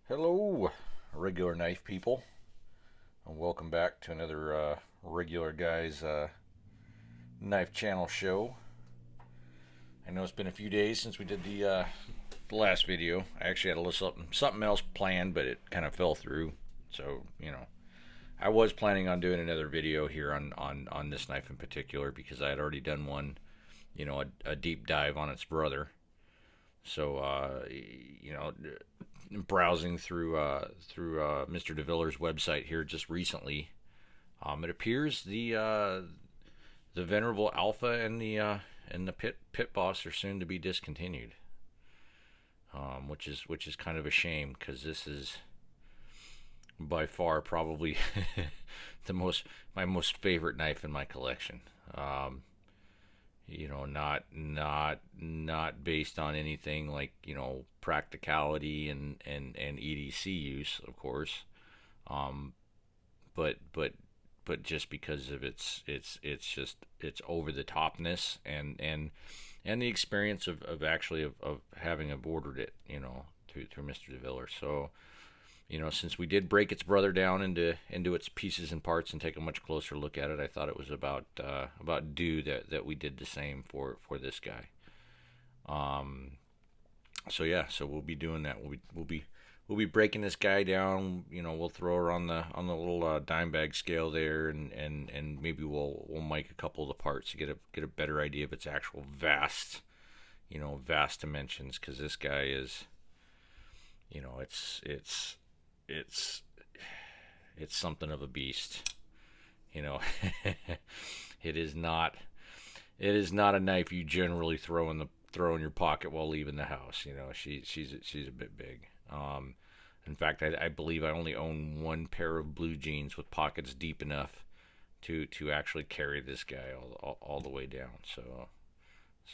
Hello, regular knife people, and welcome back to another regular guys knife channel show. I know it's been a few days since we did the last video. I actually had a little something else planned, but it kind of fell through. So I was planning on doing another video here on this knife in particular because I had already done one, a deep dive on its brother. So browsing through Mr. DeViller's website here just recently, it appears the venerable Alpha and the pit boss are soon to be discontinued, which is kind of a shame because this is by far probably my most favorite knife in my collection. Not based on anything like practicality and EDC use, of course, um, but just because of its over the topness and the experience of having ordered it, through Mr. DeViller. So since we did break its brother down into its pieces and parts and take a much closer look at it, I thought it was about due that we did the same for this guy. So we'll be doing that. We'll be breaking this guy down. We'll throw her on the little dime bag scale there, and maybe we'll mic a couple of the parts to get a better idea of its actual vast dimensions. Because this guy is, it's something of a beast. You know, it is not a knife you generally throw in your pocket while leaving the house. She's a bit big. In fact, I believe I only own one pair of blue jeans with pockets deep enough to actually carry this guy all the way down. So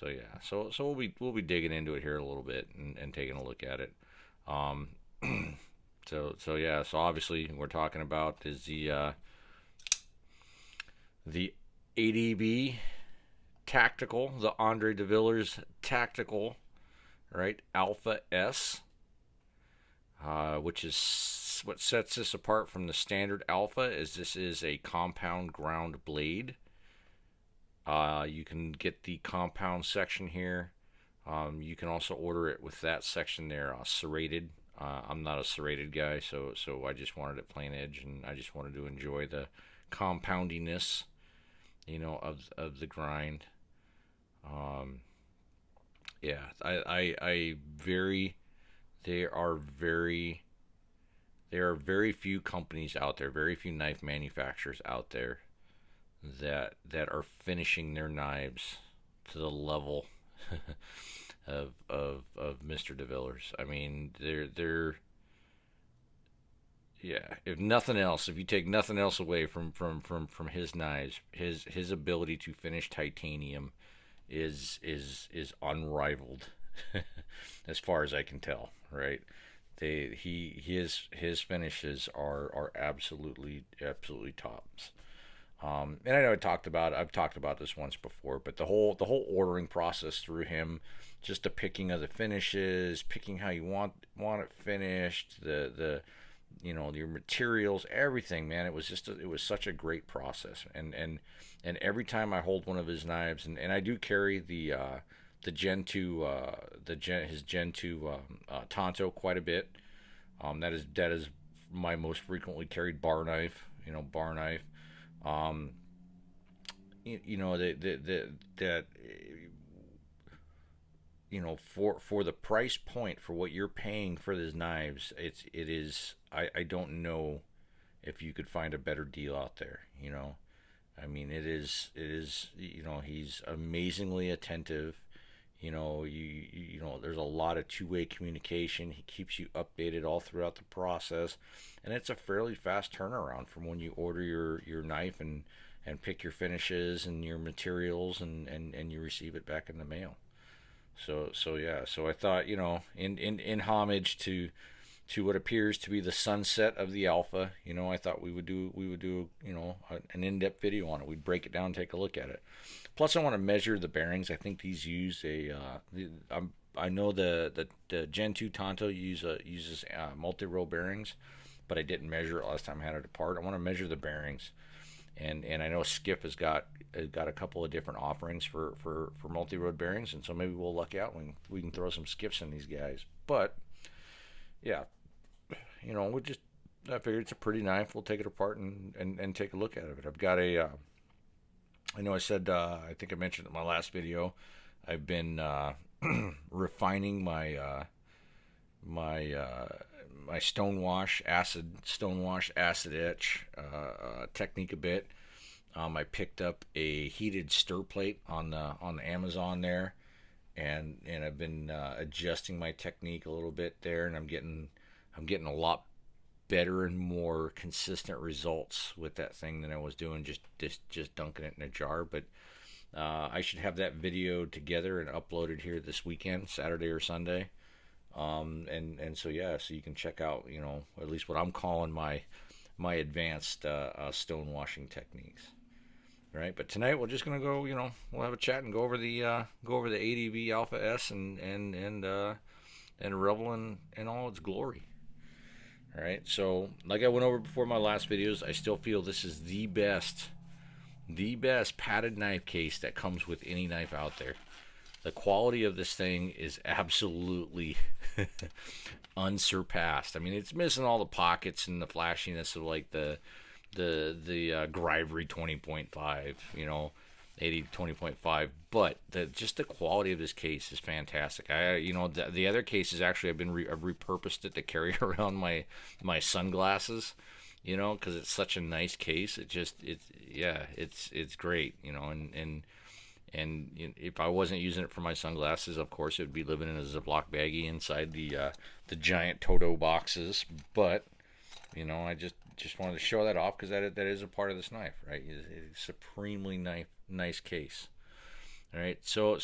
yeah. So we'll be digging into it here a little bit and taking a look at it. Um, so yeah. So obviously we're talking about is the ADV Tactical, the Andre DeViller's Tactical, right? Alpha S, which is what sets this apart from the standard Alpha. Is this is a compound ground blade. You can get the compound section here. You can also order it with that section there, serrated. I'm not a serrated guy, so I just wanted it plain edge, and I just wanted to enjoy the compoundiness, of the grind. Um, yeah, I very, there are very, there are very few companies out there, very few knife manufacturers out there that are finishing their knives to the level of Mr. DeViller's. I mean, they're yeah. If nothing else, if you take nothing else away from his knives, his ability to finish titanium is unrivaled, as far as I can tell. Right? His finishes are absolutely tops. And I know I've talked about this once before, but the whole ordering process through him, just the picking of the finishes, picking how you want it finished, the your materials, everything, man. It was such a great process, and every time I hold one of his knives, and I do carry the Gen 2 his Gen 2 Tonto quite a bit. That is my most frequently carried bar knife. Bar knife. Um, that for the price point for what you're paying for these knives, it is. I don't know if you could find a better deal out there. I mean, it is. He's amazingly attentive. There's a lot of two-way communication. He keeps you updated all throughout the process, and it's a fairly fast turnaround from when you order your knife and pick your finishes and your materials and you receive it back in the mail. So yeah. So I thought, in homage to what appears to be the sunset of the Alpha, I thought we would do an in-depth video on it. We'd break it down, take a look at it. Plus, I want to measure the bearings. I think these use I'm I know the Gen 2 Tonto uses multi-row bearings, but I didn't measure it last time I had it apart. I want to measure the bearings, and I know Skiff has got a couple of different offerings for multi-row bearings, and so maybe we'll luck out when we can throw some Skiffs in these guys. But yeah, I figured it's a pretty knife. We'll take it apart and take a look at it. I've got I know I said, I think I mentioned in my last video, I've been refining my stonewash acid etch technique a bit. I picked up a heated stir plate on the Amazon there, and I've been adjusting my technique a little bit there, and I'm getting a lot better and more consistent results with that thing than I was doing just dunking it in a jar. But I should have that video together and uploaded here this weekend, Saturday or Sunday. And so yeah, so you can check out, at least what I'm calling my advanced stone washing techniques. All right, but tonight we're just gonna go, we'll have a chat and go over the ADV Alpha S and revel in all its glory. All right, so like I went over before my last videos, I still feel this is the best padded knife case that comes with any knife out there. The quality of this thing is absolutely unsurpassed. I mean, it's missing all the pockets and the flashiness of like the Grivery 20.5, 80 20.5, but just the quality of this case is fantastic. The other cases actually I've repurposed it to carry around my sunglasses, because it's such a nice case. It's great, and if I wasn't using it for my sunglasses, of course it would be living in a Ziploc baggie inside the giant Toto boxes. But I just wanted to show that off because that is a part of this knife, right? It's a supremely nice case. All right, so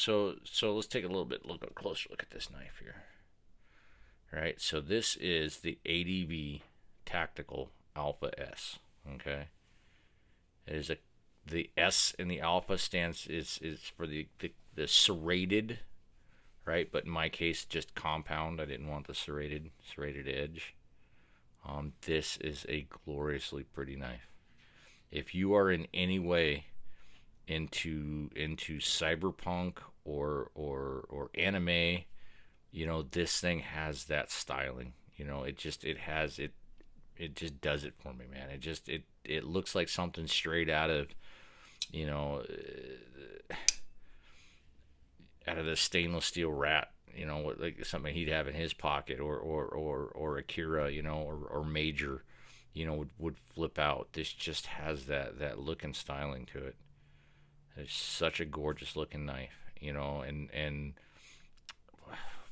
let's take a closer look at this knife here. All right, so this is the ADV Tactical Alpha S. Okay, it is the S in the Alpha stands is for the serrated, right? But in my case, just compound. I didn't want the serrated edge. This is a gloriously pretty knife. If you are in any way into cyberpunk or anime, this thing has that styling. It just does it for me, man. It looks like something straight out of the stainless steel rat. Like something he'd have in his pocket, or Akira, or Major, would flip out. This just has that look and styling to it. It's such a gorgeous looking knife, and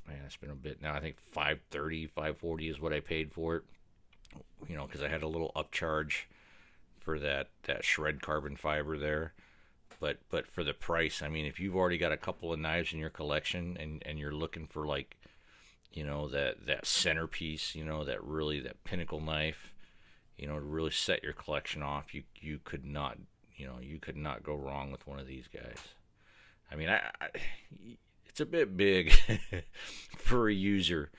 man, it's been a bit now. I think $540 is what I paid for it, because I had a little upcharge for that shred carbon fiber there. But for the price, I mean, if you've already got a couple of knives in your collection and you're looking for like, that centerpiece, that pinnacle knife, to really set your collection off, you could not go wrong with one of these guys. I mean, it's a bit big for a user,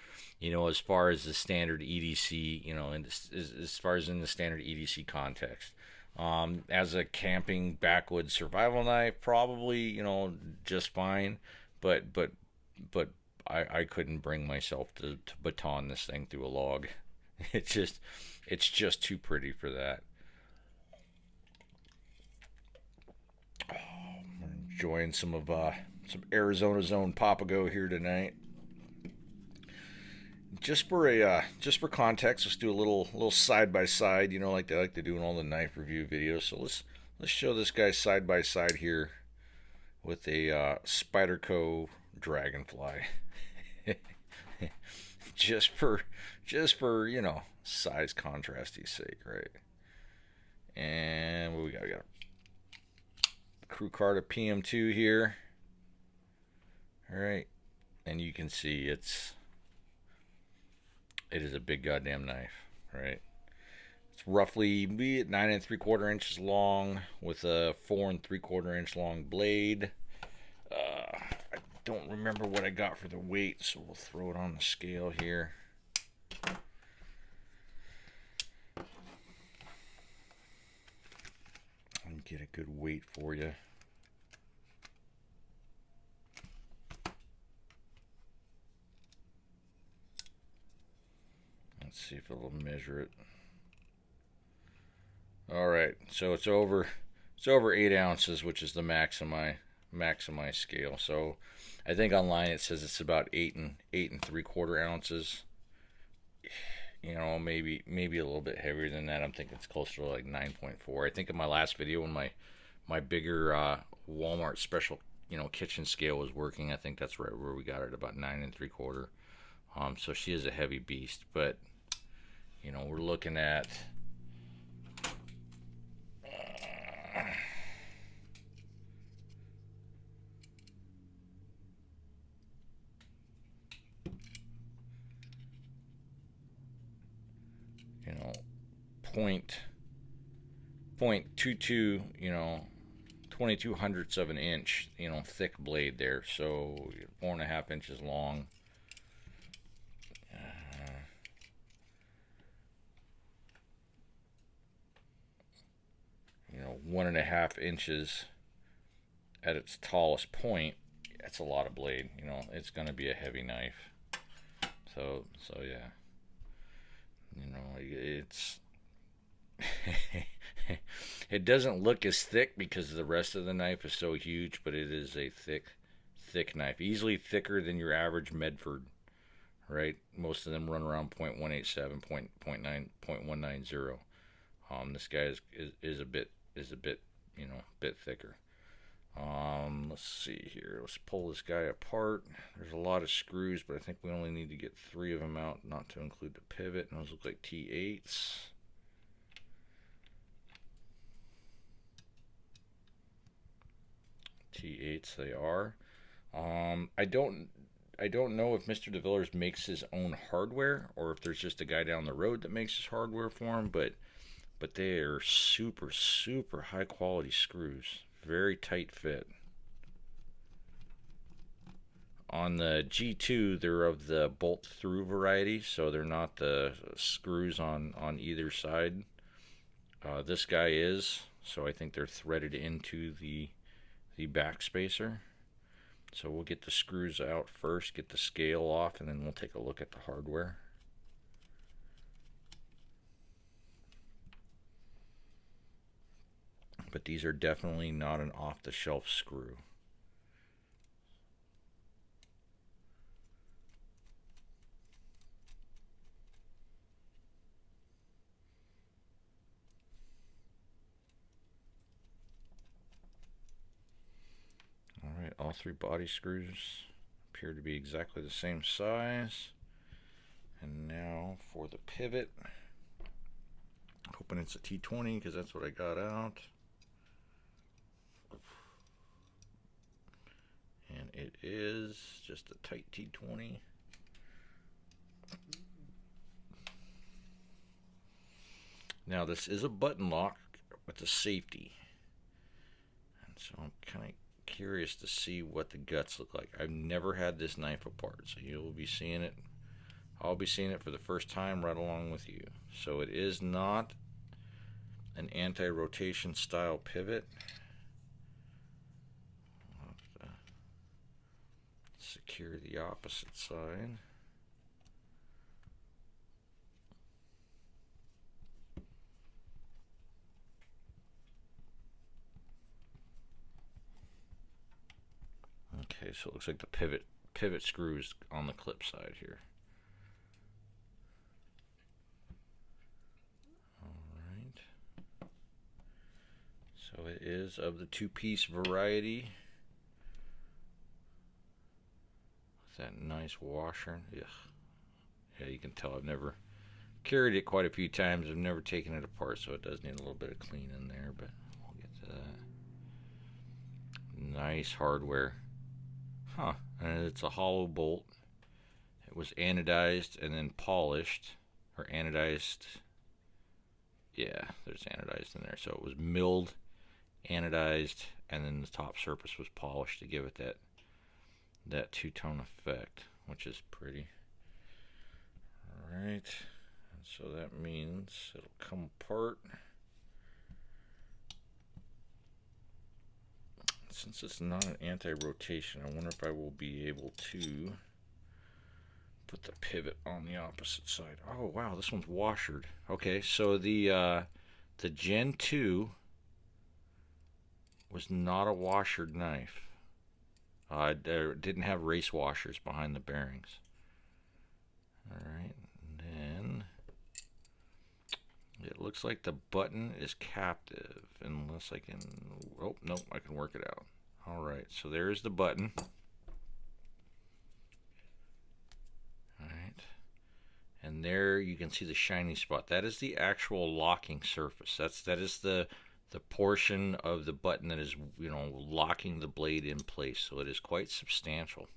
as far as the standard EDC, and as far as in the standard EDC context. As a camping backwoods survival knife, probably, just fine, but I couldn't bring myself to baton this thing through a log. It's just too pretty for that. I'm enjoying some Arizona Zone Papago here tonight. Just for context, let's do a little side by side, like they like to do in all the knife review videos. So let's show this guy side by side here with a Spyderco Dragonfly. just for size contrasty's sake, right? And what we got? We got a Crew Card of PM2 here. All right, and you can see it is a big goddamn knife, right? It's roughly 9 3/4 inches long with a 4 3/4 inch long blade. I don't remember what I got for the weight, so we'll throw it on the scale here. And get a good weight for you. Let's see if it'll measure it. All right, so it's over 8 ounces, which is the max on my scale. So I think online it says it's about 8 and 3/4 ounces. You know, maybe a little bit heavier than that. I'm thinking it's closer to like 9.4. I think in my last video when my bigger Walmart special kitchen scale was working, I think that's right where we got it, about 9 and 3/4. So she is a heavy beast, but we're looking at point 22, 22 hundredths of an inch, thick blade there. So 4.5 inches long. 1.5 inches at its tallest point. That's a lot of blade. It's going to be a heavy knife. So yeah. It's it doesn't look as thick because the rest of the knife is so huge, but it is a thick knife, easily thicker than your average Medford, right? Most of them run around 0.187, 0.190. This guy is a bit bit thicker. Let's see here. Let's pull this guy apart. There's a lot of screws, but I think we only need to get 3 of them out, not to include the pivot. And those look like T8s. T8s they are. I don't know if Mr. DeVillers makes his own hardware or if there's just a guy down the road that makes his hardware for him, but they are super high quality screws. Very tight fit. On the G2, they're of the bolt through variety, so they're not the screws on either side. This guy is, so I think they're threaded into the back spacer. So we'll get the screws out first, get the scale off, and then we'll take a look at the hardware. But these are definitely not an off-the-shelf screw. Alright, all 3 body screws appear to be exactly the same size. And now for the pivot. Hoping it's a T20 because that's what I got out. And it is just a tight T20. Now this is a button lock with a safety. And so I'm kind of curious to see what the guts look like. I've never had this knife apart, so you'll be seeing it. I'll be seeing it for the first time right along with you. So it is not an anti-rotation style pivot. Secure the opposite side. Okay, so it looks like the pivot screws on the clip side here. Alright. So it is of the 2-piece variety. That nice washer. Ugh. Yeah, you can tell I've never carried it quite a few times. I've never taken it apart, so it does need a little bit of clean in there, but we'll get to that. Nice hardware. Huh. And it's a hollow bolt. It was anodized and then polished. Or anodized. Yeah, there's anodized in there. So it was milled, anodized, and then the top surface was polished to give it that that two-tone effect, which is pretty. All right, and so that means it'll come apart. Since it's not an anti-rotation, I wonder if I will be able to put the pivot on the opposite side. Oh wow, this one's washered. Okay, so the Gen 2 was not a washered knife. It didn't have race washers behind the bearings. Alright, and then it looks like the button is captive, unless I can, oh, nope, I can work it out. Alright, so there's the button. Alright, and there you can see the shiny spot. That is the actual locking surface. That is the portion of the button that is, you know, locking the blade in place. So it is quite substantial.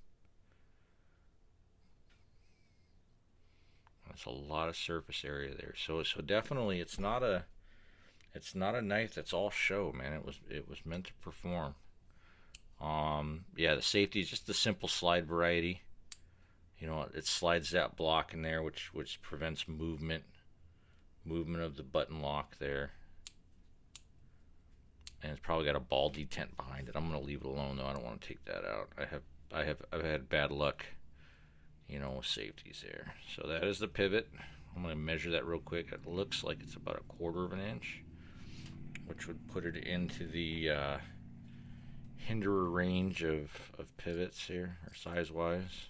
That's a lot of surface area there. So definitely it's not a knife that's all show, man. It was meant to perform. Yeah, the safety is just the simple slide variety. You know, it slides that block in there, which prevents movement of the button lock there. And it's probably got a ball detent behind it. I'm gonna leave it alone though. I don't want to take that out. I've had bad luck, you know, with safeties there. So that is the pivot. I'm gonna measure that real quick. It looks like it's about 1/4 of an inch, which would put it into the hinderer range of pivots here, or size wise.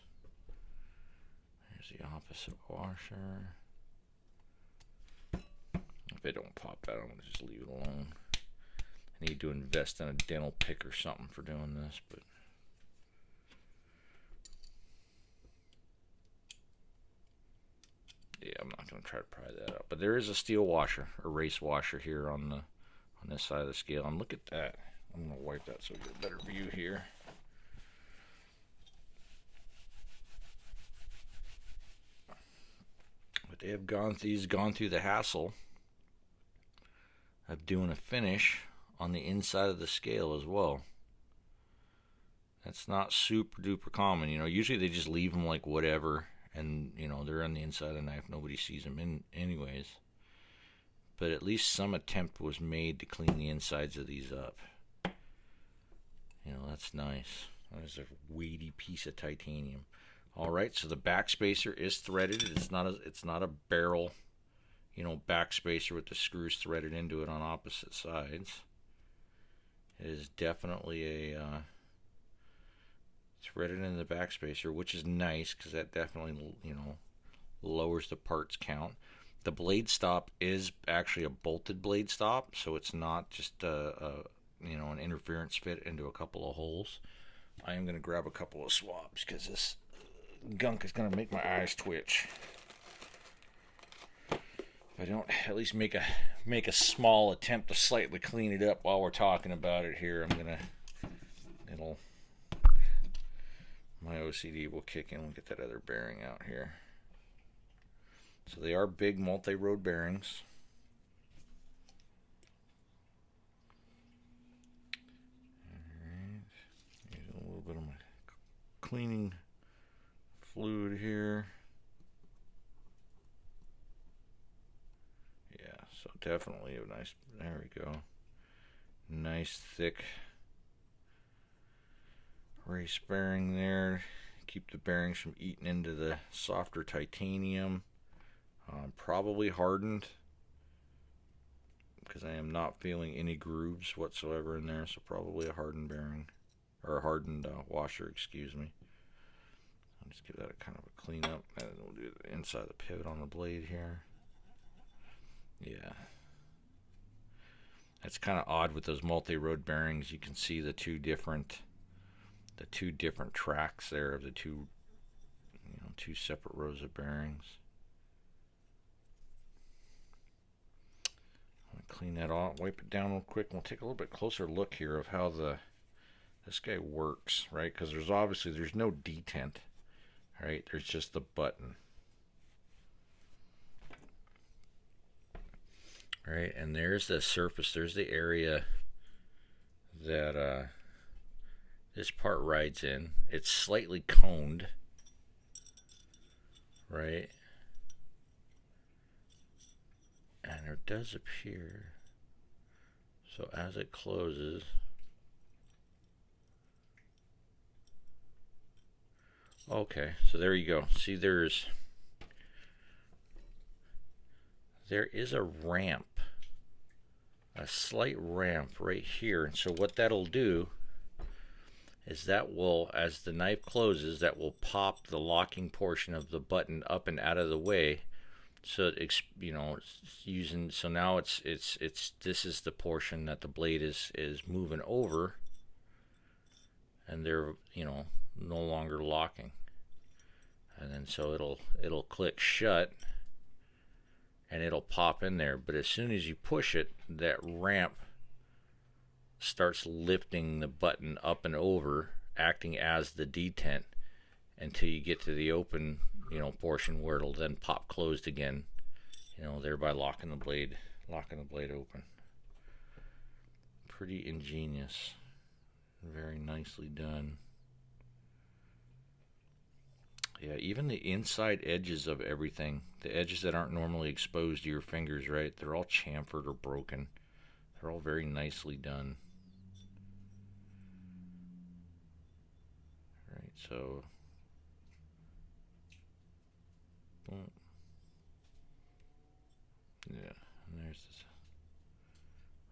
Here's the opposite washer. If they don't pop out, I'm gonna just leave it alone. I need to invest in a dental pick or something for doing this, but yeah, I'm not going to try to pry that out. But there is a steel washer, a race washer here on this side of the scale. And look at that. I'm going to wipe that so we get a better view here. But they have gone through the hassle of doing a finish on the inside of the scale as well. That's not super duper common. You know, usually they just leave them like whatever, and you know they're on the inside of the knife. Nobody sees them in anyways. But at least some attempt was made to clean the insides of these up. You know, that's nice. There's a weighty piece of titanium. All right, so the back spacer is threaded. It's not a barrel, you know, back spacer with the screws threaded into it on opposite sides. It is definitely a threaded in the back spacer, which is nice because that definitely, you know, lowers the parts count. The blade stop is actually a bolted blade stop, so it's not just you know, an interference fit into a couple of holes. I am going to grab a couple of swabs because this gunk is going to make my eyes twitch. If I don't at least make a small attempt to slightly clean it up while we're talking about it here, my OCD will kick in. We'll get that other bearing out here. So they are big multi-road bearings. Alright, using a little bit of my cleaning fluid here. Yeah, so definitely a nice, there we go. Nice thick race bearing there. Keep the bearings from eating into the softer titanium. Probably hardened because I am not feeling any grooves whatsoever in there, so probably a hardened bearing, or a hardened washer, excuse me. I'll just give that a kind of a clean up, and then we'll do the inside of the pivot on the blade here. Yeah, that's kind of odd with those multi-road bearings. You can see the two different tracks there of the two separate rows of bearings. Clean that off, wipe it down real quick, and we'll take a little bit closer look here of how this guy works, right? Because there's no detent, right? There's just the button, right? And there's the surface. There's the area that This part rides in. It's slightly coned, right? And there does appear, so as it closes, okay, so there you go. See, there is a ramp, a slight ramp right here. And so what that'll do is that will, as the knife closes, that will pop the locking portion of the button up and out of the way. So it's, you know, it's using, so now it's this is the portion that the blade is moving over, and they're, you know, no longer locking. And then so it'll click shut and it'll pop in there. But as soon as you push it, that ramp starts lifting the button up and over, acting as the detent until you get to the open, you know, portion where it'll then pop closed again, you know, thereby locking the blade open. Pretty ingenious, very nicely done. Yeah, even the inside edges of everything, the edges that aren't normally exposed to your fingers, right? They're all chamfered or broken. They're all very nicely done. Right, so boom. Yeah, and there's this,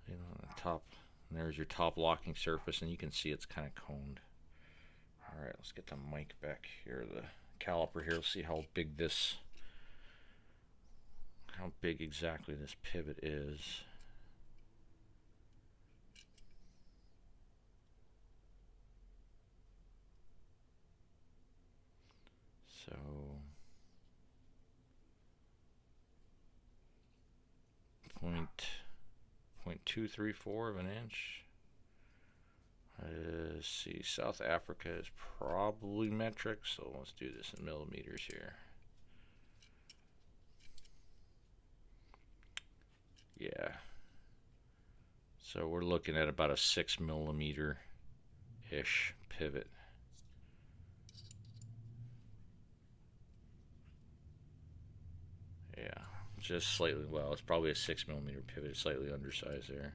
you know, the top, and there's your top locking surface, and you can see it's kind of coned. All right, let's get the mic back here, the caliper here. Let's see how big exactly this pivot is. So 0.234 of an inch. Let's see, South Africa is probably metric, so let's do this in millimeters here. Yeah. So we're looking at about a 6 millimeter-ish pivot. Yeah, just slightly, well, it's probably a 6 millimeter pivot, slightly undersized there.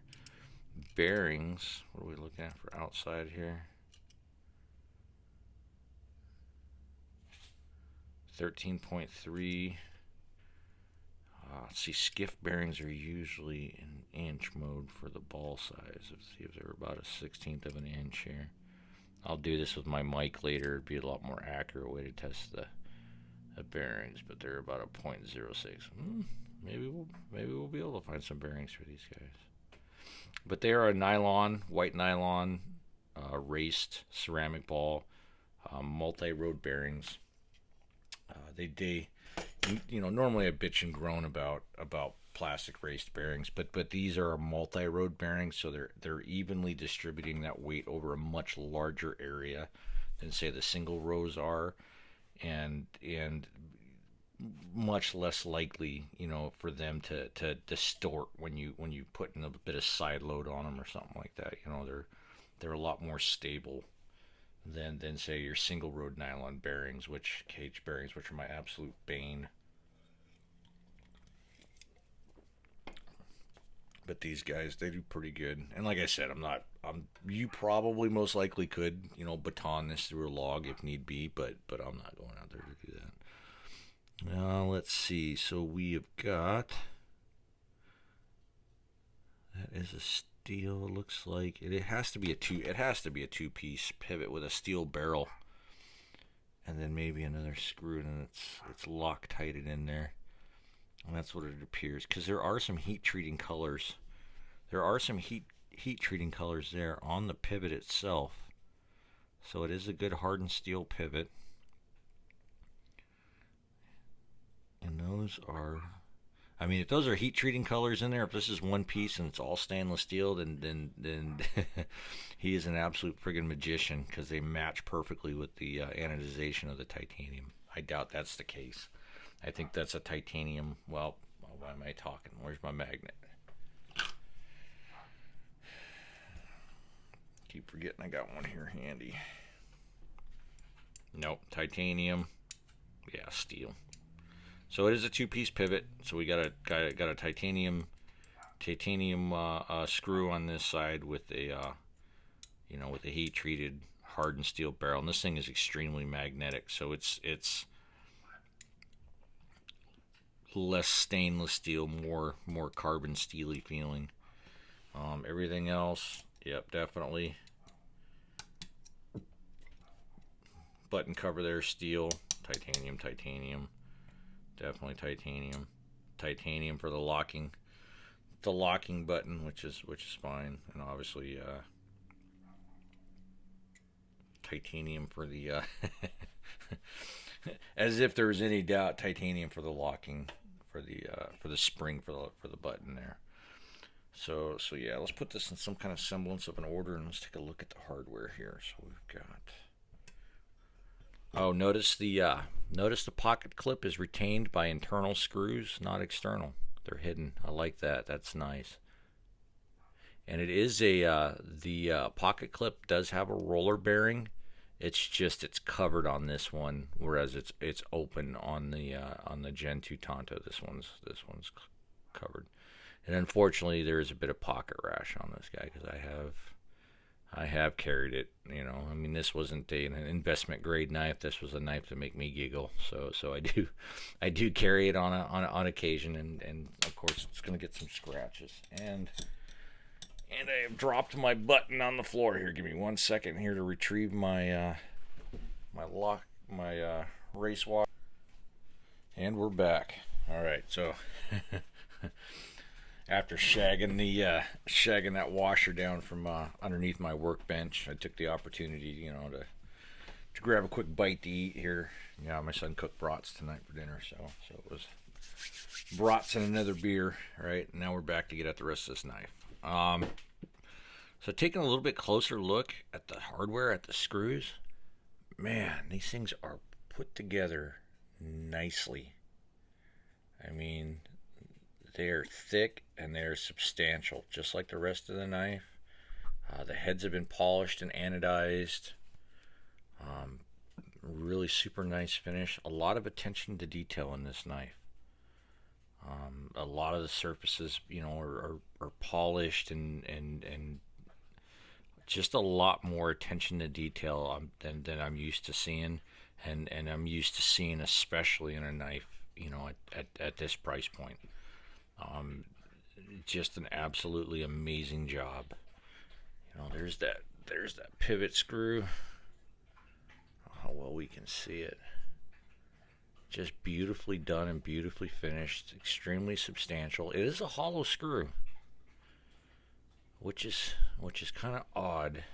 Bearings, what are we looking at for outside here? 13.3. See, skiff bearings are usually in inch mode for the ball size. Let's see if they're about a 1/16 of an inch here. I'll do this with my mic later. It'd be a lot more accurate way to test the bearings, but they're about a 0.06. Maybe we'll be able to find some bearings for these guys. But they are a nylon, white nylon, raced ceramic ball, multi-road bearings. They you know, normally I bitch and groan about plastic raced bearings, but these are a multi-road bearings, so they're evenly distributing that weight over a much larger area than, say, the single rows are, and much less likely, you know, for them to distort when you put in a bit of side load on them or something like that. You know, they're a lot more stable than say your single road nylon bearings, cage bearings, which are my absolute bane. But these guys, they do pretty good. And like I said, you probably most likely could, you know, baton this through a log if need be, but I'm not going out there to do that. Now let's see. So we have got, that is a steel. Looks like it has to be a two-piece pivot with a steel barrel, and then maybe another screw, and it's Loctited in there. And that's what it appears, because there are some heat treating colors. There are some heat treating colors there on the pivot itself. So it is a good hardened steel pivot. And those are, I mean, if those are heat treating colors in there, if this is one piece and it's all stainless steel, then he is an absolute friggin' magician, because they match perfectly with the anodization of the titanium. I doubt that's the case. I think that's a titanium. Well, why am I talking? Where's my magnet? keep forgetting I got one here handy. Nope, titanium. Yeah, steel. So it is a two-piece pivot. So we got a titanium screw on this side with a with a heat-treated hardened steel barrel. And this thing is extremely magnetic, so it's less stainless steel, more carbon steely feeling. Everything else, yep, definitely. Button cover there, steel, titanium, definitely titanium for the locking button, which is fine, and obviously titanium for the as if there was any doubt, titanium for the locking, for the spring for the button there. So yeah, let's put this in some kind of semblance of an order, and let's take a look at the hardware here. So we've got, oh, notice the pocket clip is retained by internal screws, not external. They're hidden. I like that. That's nice. And it is the pocket clip does have a roller bearing. It's covered on this one, whereas it's open on the Gen 2 Tonto. This one's covered. And unfortunately, there is a bit of pocket rash on this guy because I have carried it. I mean, this wasn't an investment grade knife. This was a knife to make me giggle. So I do carry it on occasion, and of course it's going to get some scratches. And I have dropped my button on the floor here. Give me 1 second here to retrieve my race walk. And we're back. All right, so. After shagging that washer down from underneath my workbench, I took the opportunity, to grab a quick bite to eat here. Yeah, my son cooked brats tonight for dinner, so it was brats and another beer. Right, and now we're back to get at the rest of this knife. So taking a little bit closer look at the hardware, at the screws, man, these things are put together nicely. I mean, they're thick and they're substantial, just like the rest of the knife. The heads have been polished and anodized. Really super nice finish. A lot of attention to detail in this knife. A lot of the surfaces, are polished and just a lot more attention to detail than I'm used to seeing, and I'm used to seeing, especially in a knife, at this price point. Just an absolutely amazing job. There's that pivot screw. How well we can see it. Just beautifully done and beautifully finished. Extremely substantial. It is a hollow screw, which is kind of odd,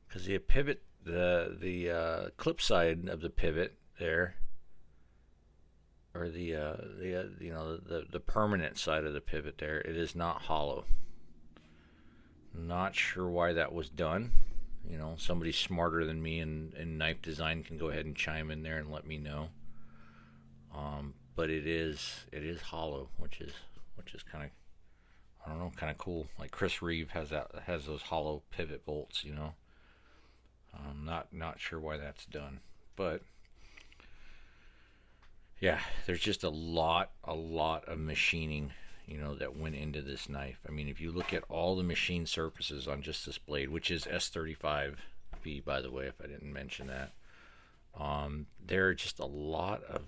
because the pivot, the clip side of the pivot there, or the permanent side of the pivot there, it is not hollow. Not sure why that was done. Somebody smarter than me in knife design can go ahead and chime in there and let me know. But it is hollow, which is kind of, I don't know, kind of cool. Like Chris Reeve has those hollow pivot bolts. Not sure why that's done, but. Yeah, there's just a lot of machining, that went into this knife. I mean, if you look at all the machine surfaces on just this blade, which is S35V, by the way, if I didn't mention that, there are just a lot of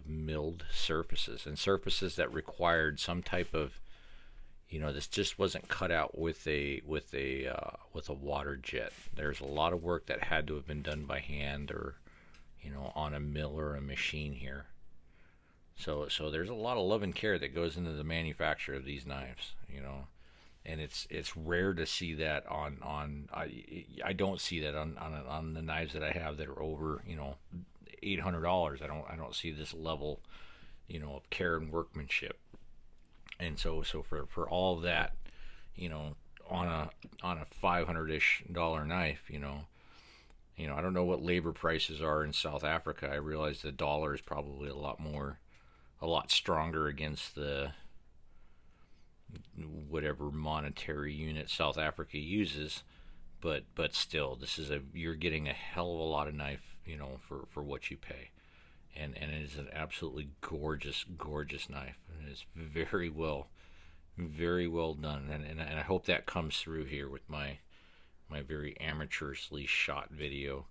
milled surfaces, and surfaces that required some type of, this just wasn't cut out with a water jet. There's a lot of work that had to have been done by hand or on a mill or a machine here. So there's a lot of love and care that goes into the manufacture of these knives, and it's rare to see that on I don't see that on the knives that I have that are over $800. I don't see this level of care and workmanship. And so for all of that, on a $500-ish knife, I don't know what labor prices are in South Africa. I realize the dollar is probably a lot stronger against the whatever monetary unit South Africa uses. But still, this is you're getting a hell of a lot of knife, for what you pay. And it is an absolutely gorgeous, gorgeous knife. And it's very well done. And I hope that comes through here with my very amateurishly shot video.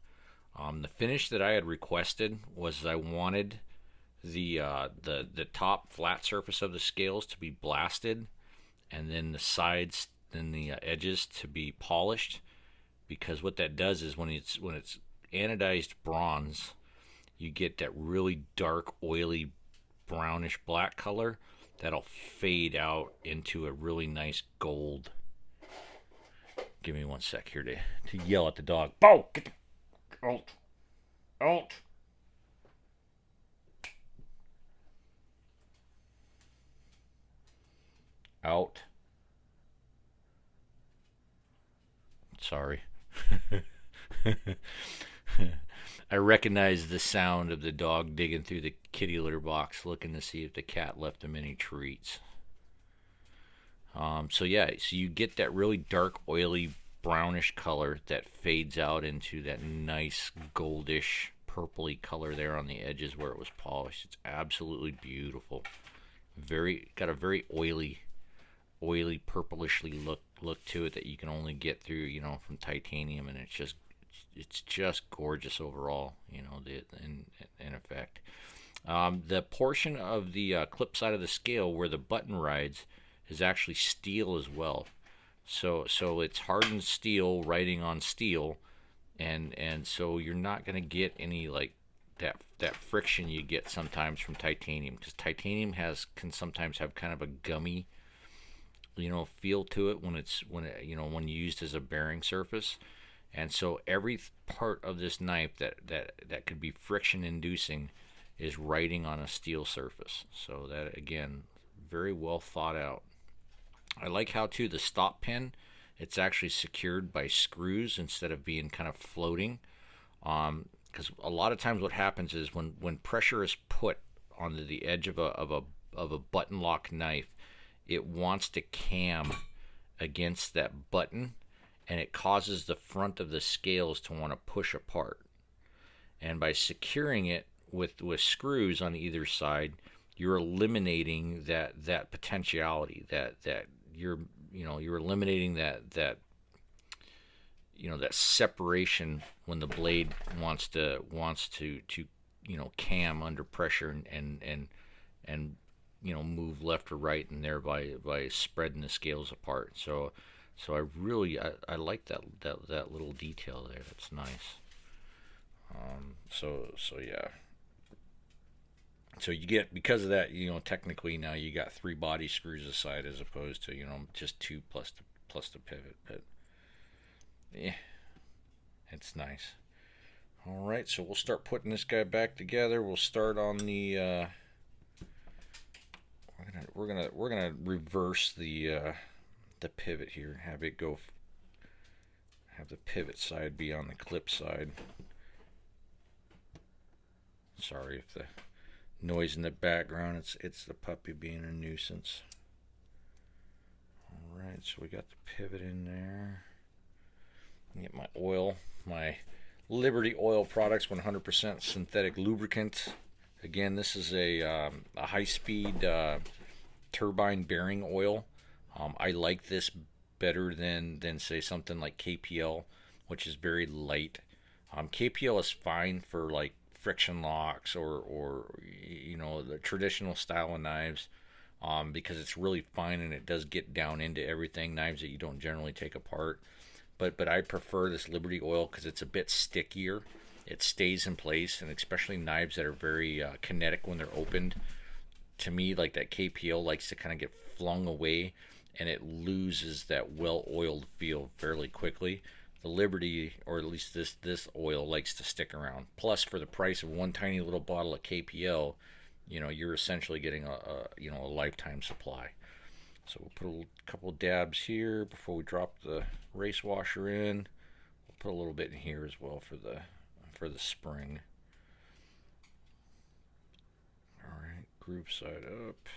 The finish that I had requested was I wanted the top flat surface of the scales to be blasted, and then the sides and the edges to be polished, because what that does is when it's anodized bronze, you get that really dark, oily, brownish black color that'll fade out into a really nice gold. Give me 1 sec here to yell at the dog. Bo, get the out. Out. Sorry. I recognize the sound of the dog digging through the kitty litter box looking to see if the cat left him any treats. So you get that really dark, oily, brownish color that fades out into that nice goldish, purpley color there on the edges where it was polished. It's absolutely beautiful. Got a very oily, purplishly look to it that you can only get through, from titanium, and it's just gorgeous overall, in effect. The portion of the clip side of the scale where the button rides is actually steel as well. So it's hardened steel riding on steel, and so you're not going to get any like that friction you get sometimes from titanium, because titanium can sometimes have kind of a gummy feel to it when used as a bearing surface. And so every part of this knife that could be friction inducing is riding on a steel surface. So that, again, very well thought out. I like how too the stop pin, it's actually secured by screws instead of being kind of floating, because a lot of times what happens is when pressure is put onto the edge of a button lock knife, it wants to cam against that button, and it causes the front of the scales to want to push apart. And by securing it with screws on either side, you're eliminating that potentiality, that you're eliminating that separation when the blade wants to cam under pressure and move left or right, and thereby by spreading the scales apart. So I like that little detail there. That's nice. Yeah. So you get, because of that, technically now you got 3 body screws aside as opposed to just 2 plus the pivot. But yeah, it's nice. All right, so we'll start putting this guy back together. We'll start on the. We're gonna reverse the pivot here. Have the pivot side be on the clip side. Sorry if the noise in the background. It's the puppy being a nuisance. All right, so we got the pivot in there. Get my oil, my Liberty Oil Products 100% synthetic lubricant. Again, this is a high-speed turbine bearing oil. I like this better than say something like KPL, which is very light. KPL is fine for like friction locks or the traditional style of knives, because it's really fine and it does get down into everything. Knives that you don't generally take apart. But I prefer this Liberty oil because it's a bit stickier. It stays in place, and especially knives that are very kinetic when they're opened. To me, like that KPL likes to kind of get flung away, and it loses that well-oiled feel fairly quickly. The Liberty, or at least this oil, likes to stick around. Plus, for the price of one tiny little bottle of KPL, you're essentially getting a lifetime supply. So we'll put a couple dabs here before we drop the race washer in. We'll put a little bit in here as well for the spring. All right, groove side up.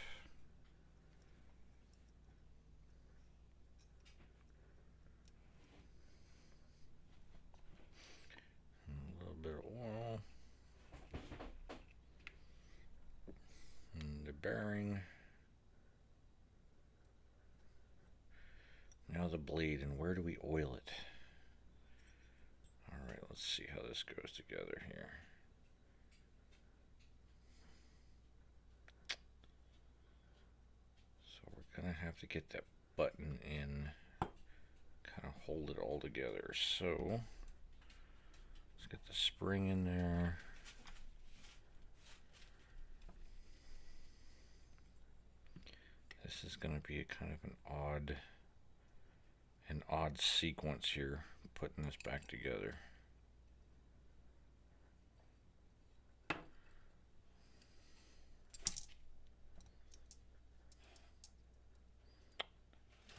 blade, and where do we oil it? Alright, let's see how this goes together here. So we're going to have to get that button in, kind of hold it all together. So let's get the spring in there. This is going to be a kind of an odd sequence here, putting this back together.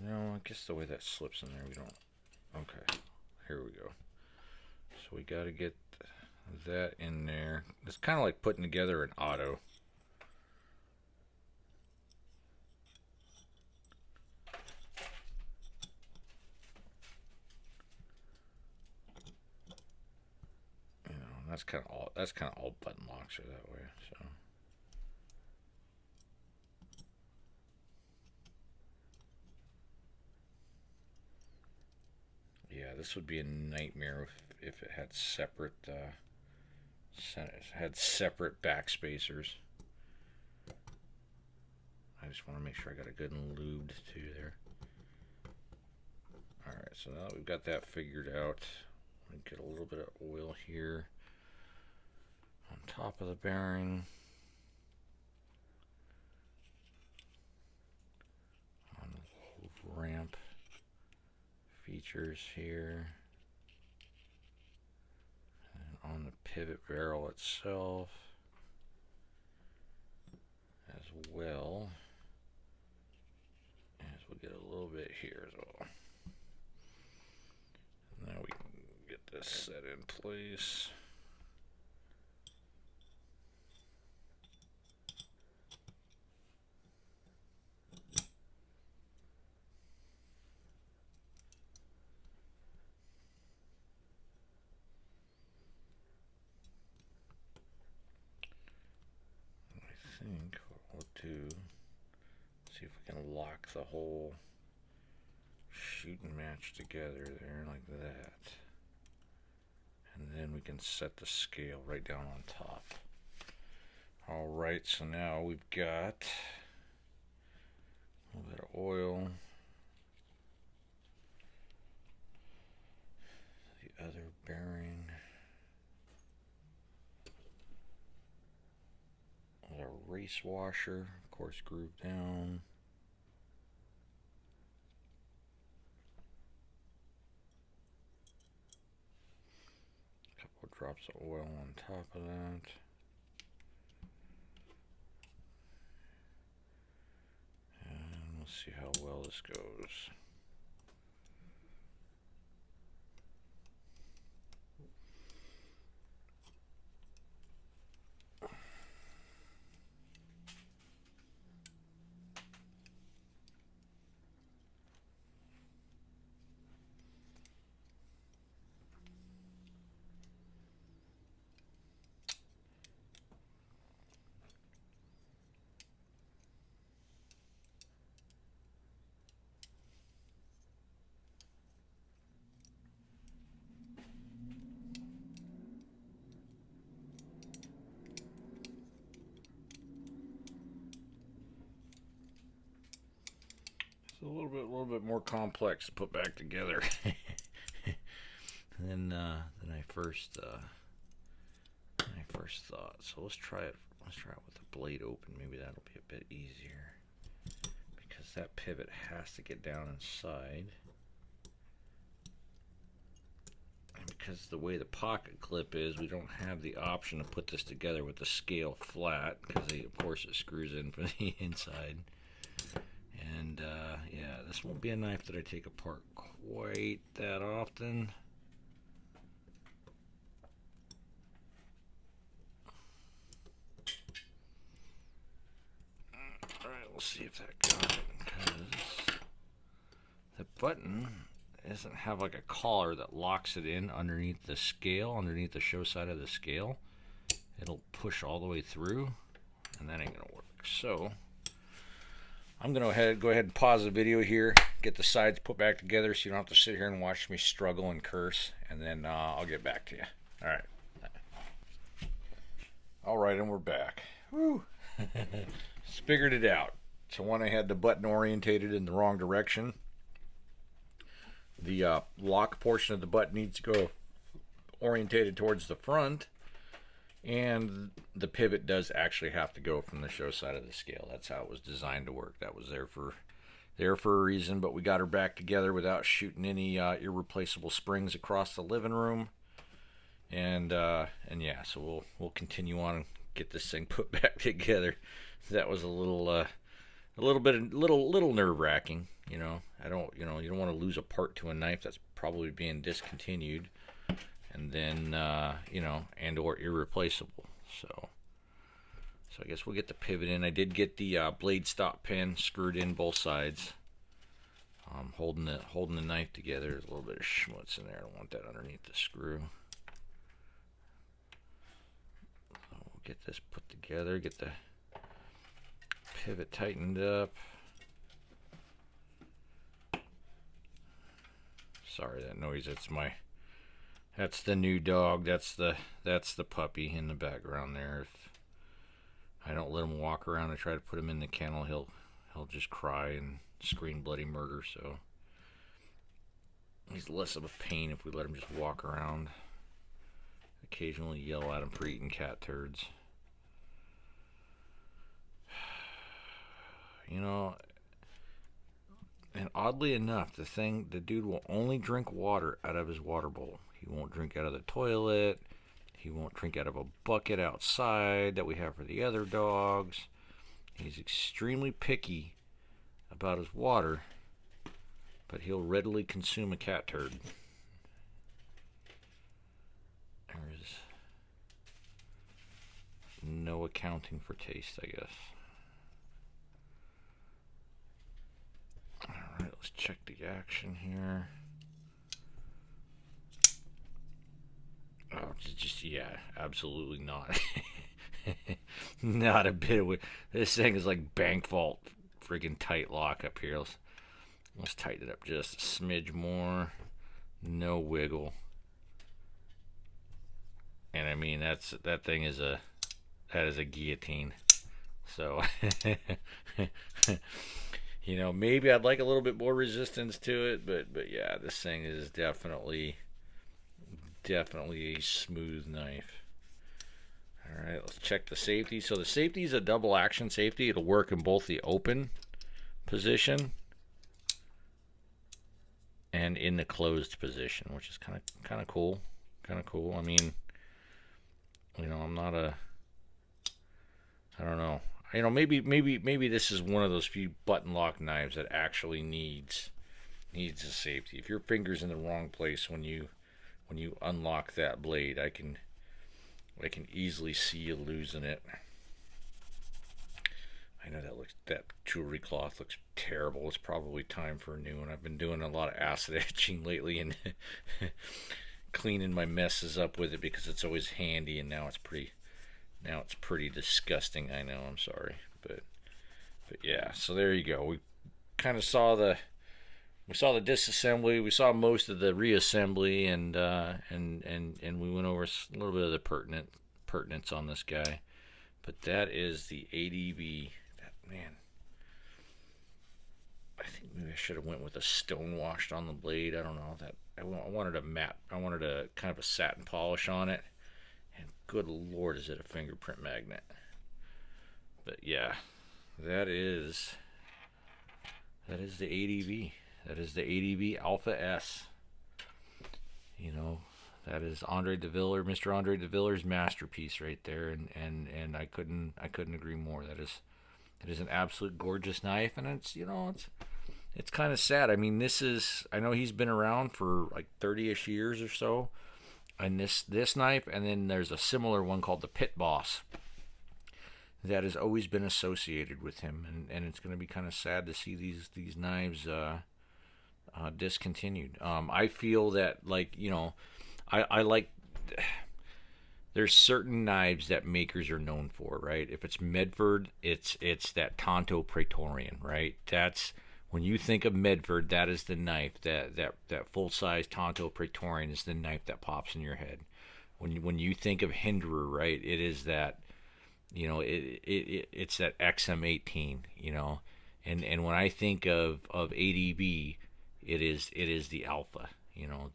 No, I guess the way that slips in there, we don't. Okay, here we go. So we got to get that in there. It's kind of like putting together an auto. You know, that's kind of all button locks are that way. So. Yeah, this would be a nightmare if it had separate back spacers. I just want to make sure I got a good and lubed too there. Alright, so now that we've got that figured out, we get a little bit of oil here on top of the bearing. On the ramp features here. And on the pivot barrel itself as well. As we'll get a little bit here as well. Now we can get this set in place. I think what we'll do, see if we can lock the whole shooting match together there like that, and then we can set the scale right down on top. Alright, so now we've got a little bit of oil, the other bearing, a race washer, of course, grooved down. Drops of oil on top of that. And we'll see how well this goes. A little bit more complex to put back together than I first thought. So let's try it. Let's try it with the blade open. Maybe that'll be a bit easier because that pivot has to get down inside, and because the way the pocket clip is, we don't have the option to put this together with the scale flat because of course it screws in from the inside. And yeah, this won't be a knife that I take apart quite that often. Alright, we'll see if that got it, because the button doesn't have like a collar that locks it in underneath the scale, underneath the show side of the scale. It'll push all the way through, and that ain't gonna work. So I'm going to go ahead and pause the video here, get the sides put back together so you don't have to sit here and watch me struggle and curse, and then I'll get back to you. All right. All right, and we're back. Woo. Figured it out. So when I had the button orientated in the wrong direction, the lock portion of the button needs to go orientated towards the front, and the pivot does actually have to go from the show side of the scale. That's how it was designed to work. That was there for a reason, but we got her back together without shooting any irreplaceable springs across the living room. And yeah, so we'll continue on and get this thing put back together. That was a little nerve-wracking, you know. You don't want to lose a part to a knife that's probably being discontinued, and then and or irreplaceable. So I guess we'll get the pivot in. I did get the blade stop pin screwed in both sides. Holding the knife together. There's a little bit of schmutz in there. I don't want that underneath the screw. We'll get this put together. Get the pivot tightened up. Sorry, that noise. That's the new dog. That's the puppy in the background there. If I don't let him walk around and try to put him in the kennel, he'll just cry and scream bloody murder. So he's less of a pain if we let him just walk around. Occasionally yell at him for eating cat turds. You know, and oddly enough, the dude will only drink water out of his water bowl. He won't drink out of the toilet. He won't drink out of a bucket outside that we have for the other dogs. He's extremely picky about his water, but he'll readily consume a cat turd. There's no accounting for taste, I guess. Alright, let's check the action here. Oh, yeah, absolutely not. Not a bit of it. This thing is like bank vault friggin' tight lock up here. Let's tighten it up just a smidge more. No wiggle. And I mean, that thing is a guillotine. So you know, maybe I'd like a little bit more resistance to it, but yeah, this thing is definitely a smooth knife. All right, let's check the safety. So the safety is a double action safety. It'll work in both the open position and in the closed position, which is kind of cool. Kind of cool. I mean, you know, I don't know. You know, maybe this is one of those few button lock knives that actually needs a safety. If your finger's in the wrong place when you unlock that blade, I can easily see you losing it. I know that jewelry cloth looks terrible. It's probably time for a new one. I've been doing a lot of acid etching lately and cleaning my messes up with it because it's always handy, and now it's pretty disgusting. I know, I'm sorry, but yeah. So there you go. We kind of saw the disassembly. We saw most of the reassembly, and we went over a little bit of the pertinence on this guy. But that is the ADV. Man, I think maybe I should have went with a stone washed on the blade. I don't know that. I wanted a matte. I wanted a kind of a satin polish on it. And good Lord, is it a fingerprint magnet? But yeah, that is the ADV. That is the ADV Alpha S. You know, that is Mr. Andre de Villiers' masterpiece right there, and I couldn't agree more. It is an absolute gorgeous knife, and it's kind of sad. I mean, I know he's been around for like 30-ish years or so, and this knife, and then there's a similar one called the Pit Boss that has always been associated with him, and it's going to be kind of sad to see these knives discontinued. I feel that, like, you know, I like, there's certain knives that makers are known for, right? If it's Medford, it's that Tonto Praetorian, right? That's When you think of Medford, that is the knife. That full size Tonto Praetorian is the knife that pops in your head. When you think of Hinderer, right? It is that, it's that XM18, and when I think of ADV, it is the Alpha.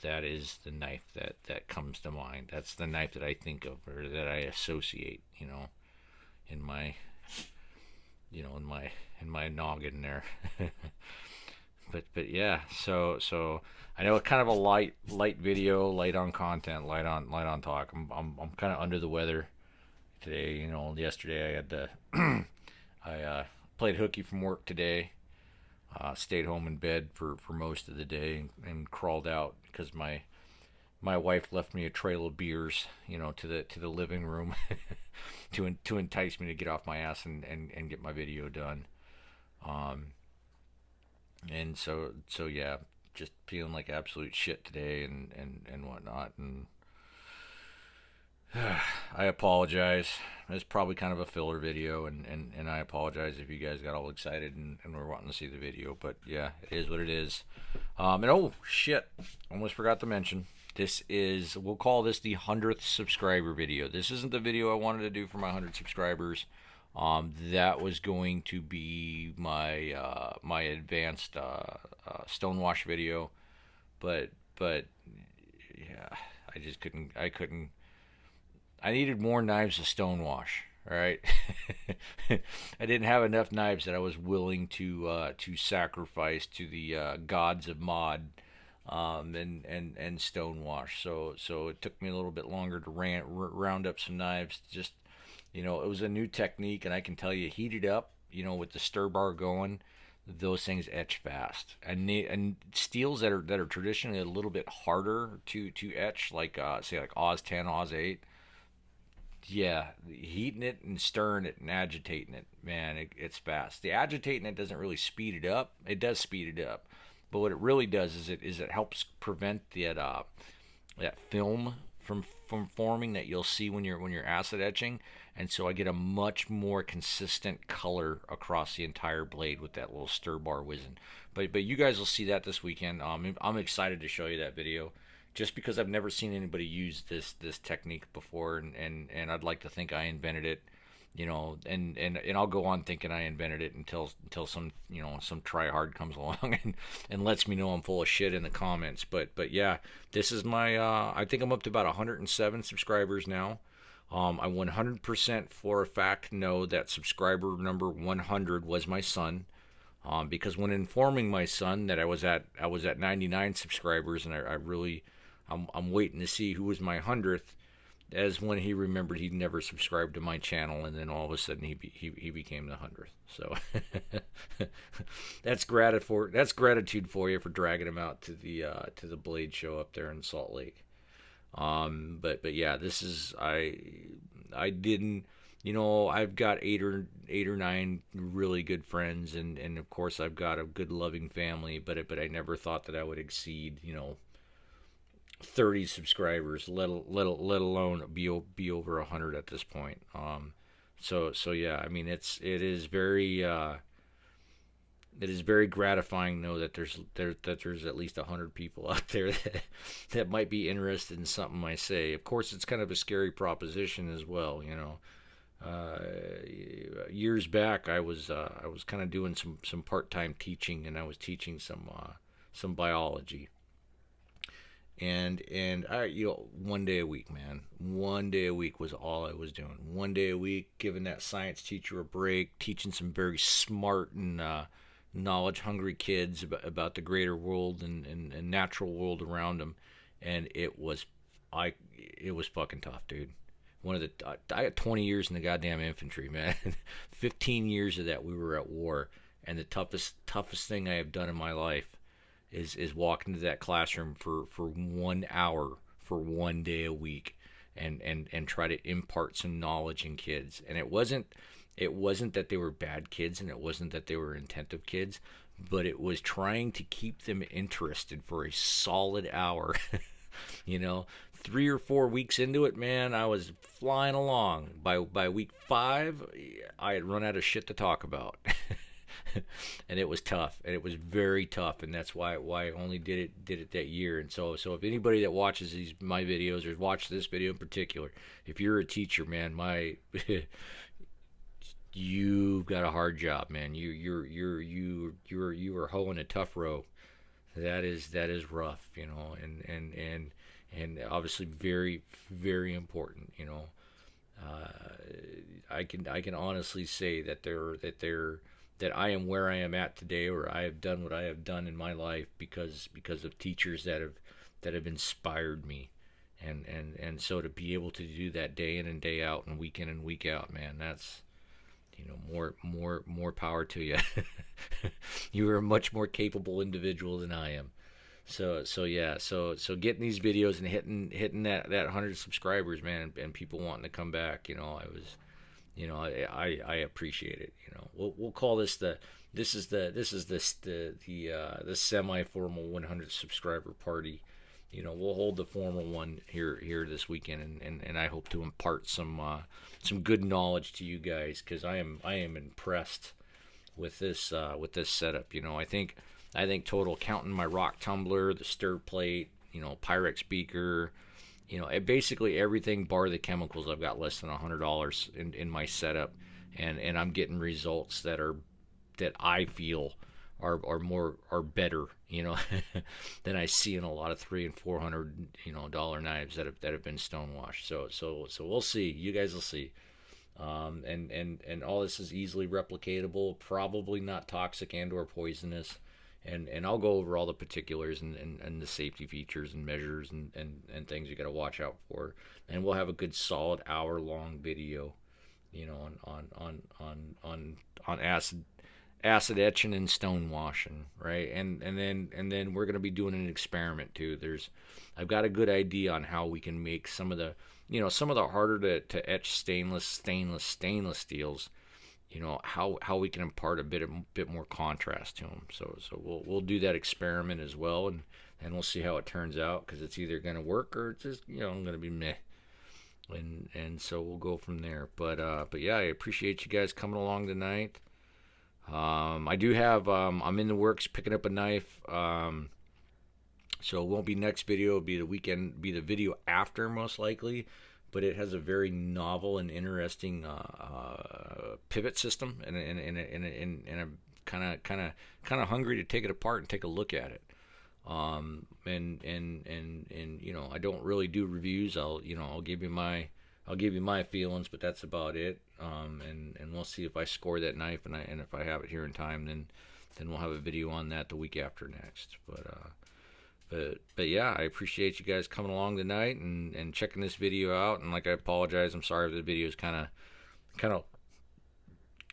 That is the knife that comes to mind. That's the knife that I think of, or that I associate, in my in my noggin there. but yeah, so I know it's kind of a light video, light on content, light on talk. I'm kind of under the weather today. Yesterday I had to I played hooky from work today. Stayed home in bed for most of the day, and crawled out because my wife left me a trail of beers, to the living room, to entice me to get off my ass and get my video done. Um, and so yeah, just feeling like absolute shit today, and whatnot. And I apologize. It's probably kind of a filler video, and I apologize if you guys got all excited and were wanting to see the video. But yeah, it is what it is. And oh shit, almost forgot to mention. We'll call this the 100th subscriber video. This isn't the video I wanted to do for my 100 subscribers. That was going to be my advanced stonewash video, but yeah, I couldn't. I needed more knives to stonewash. All right, I didn't have enough knives that I was willing to sacrifice to the gods of mod, and stonewash. So it took me a little bit longer to round up some knives. Just, it was a new technique, and I can tell you, heat it up, with the stir bar going, those things etch fast. And steels that are traditionally a little bit harder to etch, like say like Oz 10, Oz 8. Yeah, heating it and stirring it and agitating it, man, it's fast. The agitating it doesn't really speed it up. It does speed it up, but what it really does is it helps prevent that film from forming that you'll see when you're acid etching, and so I get a much more consistent color across the entire blade with that little stir bar whizzing. But you guys will see that this weekend. I'm excited to show you that video, just because I've never seen anybody use this technique before, and I'd like to think I invented it, and I'll go on thinking I invented it until some some tryhard comes along and lets me know I'm full of shit in the comments. But yeah, this is my I think I'm up to about 107 subscribers now. I 100% for a fact know that subscriber number 100 was my son. Because when informing my son that I was at 99 subscribers, and I'm waiting to see who was my 100th, as when he remembered he'd never subscribed to my channel, and then all of a sudden he became the 100th. So that's gratitude for you for dragging him out to the Blade show up there in Salt Lake. But yeah, this is I didn't. I've got eight or nine really good friends, and of course I've got a good loving family, but I never thought that I would exceed 30 subscribers, let alone be over 100 at this point. So yeah, I mean it is very gratifying to know that there's at least 100 people out there that might be interested in something I say. Of course, it's kind of a scary proposition as well, years back, I was kind of doing some part-time teaching, and I was teaching some biology, and I, 1 day a week, man, 1 day a week was all I was doing. 1 day a week, giving that science teacher a break, teaching some very smart and knowledge-hungry kids about the greater world and natural world around them, and it was fucking tough, dude. I got 20 years in the goddamn infantry, man. 15 years of that we were at war, and the toughest thing I have done in my life is walk into that classroom for 1 hour for 1 day a week, and try to impart some knowledge in kids. And it wasn't that they were bad kids, and it wasn't that they were attentive kids, but it was trying to keep them interested for a solid hour. 3 or 4 weeks into it, man, I was flying along. By week 5, I had run out of shit to talk about. and it was tough, and it was very tough, and that's why I only did it that year. And so if anybody that watches my videos or watch this video in particular, if you're a teacher, man, you've got a hard job, man. You are hoeing a tough row. That is rough, and obviously very, very important. I can honestly say that I am where I am at today, or I have done what I have done in my life because of teachers that have inspired me, and so to be able to do that day in and day out and week in and week out, man, that's more power to you. You are a much more capable individual than I am. So yeah, so getting these videos and hitting that 100 subscribers, man, and people wanting to come back, I was, I appreciate it. We'll call this the semi-formal 100 subscriber party. We'll hold the formal one here this weekend, and I hope to impart some good knowledge to you guys, because I am impressed with this setup. I think total, counting my rock tumbler, the stir plate, Pyrex beaker, basically everything bar the chemicals, I've got less than $100 in my setup, and I'm getting results that I feel are better, than I see in a lot of $300 and $400 dollar knives that have been stonewashed. So we'll see. You guys will see. And all this is easily replicatable, probably not toxic and or poisonous. And I'll go over all the particulars and the safety features and measures and things you got to watch out for. And we'll have a good solid hour-long video, on acid etching and stone washing, right? And then we're gonna be doing an experiment too. I've got a good idea on how we can make some of the harder to etch stainless steels, how we can impart a bit more contrast to them. So we'll do that experiment as well, and we'll see how it turns out, because it's either going to work or it's just going to be meh. And so we'll go from there. But yeah, I appreciate you guys coming along tonight. I do have I'm in the works picking up a knife. So it won't be next video. It'll be the video after, most likely. But it has a very novel and interesting pivot system, and I'm kind of hungry to take it apart and take a look at it. And I don't really do reviews. I'll give you my feelings, but that's about it. And we'll see if I score that knife, and if I have it here in time, then we'll have a video on that the week after next. But yeah, I appreciate you guys coming along tonight and checking this video out. And I apologize, I'm sorry if the video is kind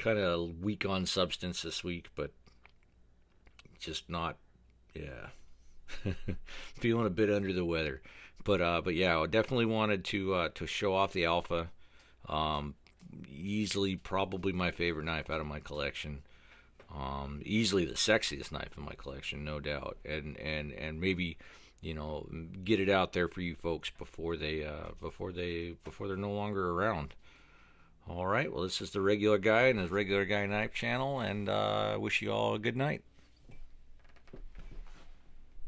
of weak on substance this week, but just not, yeah, feeling a bit under the weather. But yeah, I definitely wanted to show off the Alpha. Easily, probably my favorite knife out of my collection. Easily the sexiest knife in my collection, no doubt, and maybe get it out there for you folks before they're no longer around. All right, well, this is the Regular Guy and his Regular Guy Knife channel, and wish you all a good night.